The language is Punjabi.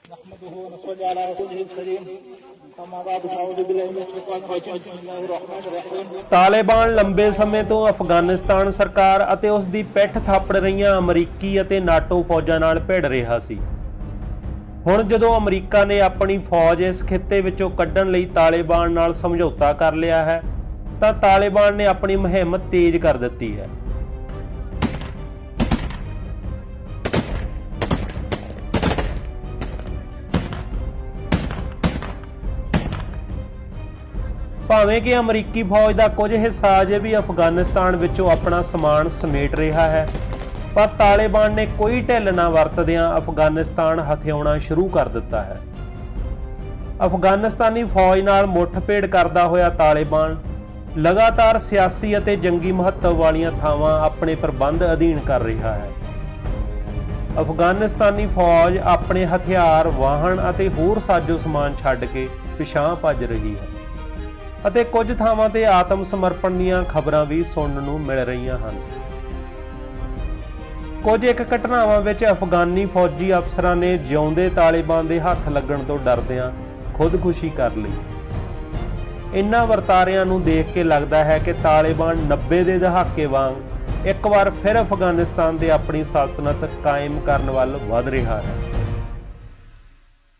नहमदुहु व नसल्ली अला रसूलिहिल करीम अम्मा बाद अऊज़ु बिल्लाहि मिनश शैतानिर रजीम बिस्मिल्लाहिर रहमानिर रहीम। ਤਾਲਿਬਾਨ ਲੰਬੇ ਸਮੇਂ ਤੋਂ ਅਫਗਾਨਿਸਤਾਨ ਸਰਕਾਰ ਅਤੇ ਉਸ ਦੀ ਪਿੱਠ ਥਾਪੜ ਰਹੀਆਂ ਅਮਰੀਕੀ ਅਤੇ ਨਾਟੋ ਫੌਜਾਂ ਨਾਲ ਭਿੜ ਰਿਹਾ ਸੀ। ਹੁਣ ਜਦੋਂ ਅਮਰੀਕਾ ਨੇ ਆਪਣੀ ਫੌਜ ਇਸ ਖਿੱਤੇ ਵਿੱਚੋਂ ਕੱਢਣ ਲਈ ਤਾਲਿਬਾਨ ਨਾਲ ਸਮਝੌਤਾ ਕਰ ਲਿਆ ਹੈ ਤਾਂ ਤਾਲਿਬਾਨ ਨੇ ਆਪਣੀ ਮੁਹਿੰਮ ਤੇਜ਼ ਕਰ ਦਿੱਤੀ ਹੈ। ਭਾਵੇਂ ਕਿ ਅਮਰੀਕੀ ਫੌਜ ਦਾ ਕੁਝ ਹਿੱਸਾ ਅਜੇ ਵੀ ਅਫਗਾਨਿਸਤਾਨ ਵਿੱਚੋਂ ਆਪਣਾ ਸਮਾਨ ਸਮੇਟ ਰਿਹਾ ਹੈ, ਪਰ ਤਾਲਿਬਾਨ ਨੇ ਕੋਈ ਢਿੱਲ ਨਾ ਵਰਤਦਿਆਂ ਅਫਗਾਨਿਸਤਾਨ ਹਥਿਆਉਣਾ ਸ਼ੁਰੂ ਕਰ ਦਿੱਤਾ ਹੈ। ਅਫਗਾਨਿਸਤਾਨੀ ਫੌਜ ਨਾਲ ਮੁੱਠਭੇੜ ਕਰਦਾ ਹੋਇਆ ਤਾਲਿਬਾਨ ਲਗਾਤਾਰ ਸਿਆਸੀ ਅਤੇ ਜੰਗੀ ਮਹੱਤਵ ਵਾਲੀਆਂ ਥਾਵਾਂ ਆਪਣੇ ਪ੍ਰਬੰਧ ਅਧੀਨ ਕਰ ਰਿਹਾ ਹੈ। ਅਫਗਾਨਿਸਤਾਨੀ ਫੌਜ ਆਪਣੇ ਹਥਿਆਰ, ਵਾਹਨ ਅਤੇ ਹੋਰ ਸਾਜ਼ੋ ਸਮਾਨ ਛੱਡ ਕੇ ਪਿਛਾਂਹ ਭੱਜ ਰਹੀ ਹੈ ਅਤੇ ਕੁਝ ਥਾਵਾਂ ਤੇ ਆਤਮ ਸਮਰਪਣ ਦੀਆਂ ਖਬਰਾਂ ਵੀ ਸੁਣਨ ਨੂੰ ਮਿਲ ਰਹੀਆਂ ਹਨ। ਕੁਝ ਇੱਕ ਘਟਨਾਵਾਂ ਵਿੱਚ ਅਫਗਾਨੀ ਫੌਜੀ ਅਫਸਰਾਂ ਨੇ ਜਿਉਂਦੇ ਤਾਲਿਬਾਨ ਦੇ ਹੱਥ ਲੱਗਣ ਤੋਂ ਡਰਦਿਆਂ ਖੁਦਕੁਸ਼ੀ ਕਰ ਲਈ। ਇਨ੍ਹਾਂ ਵਰਤਾਰਿਆਂ ਨੂੰ ਦੇਖ ਕੇ ਲੱਗਦਾ ਹੈ ਕਿ ਤਾਲਿਬਾਨ 90 ਦੇ ਦਹਾਕੇ ਵਾਂਗ ਇੱਕ ਵਾਰ ਫਿਰ ਅਫਗਾਨਿਸਤਾਨ ਤੇ ਆਪਣੀ ਸਲਤਨਤ ਕਾਇਮ ਕਰਨ ਵੱਲ ਵਧ ਰਿਹਾ ਹੈ।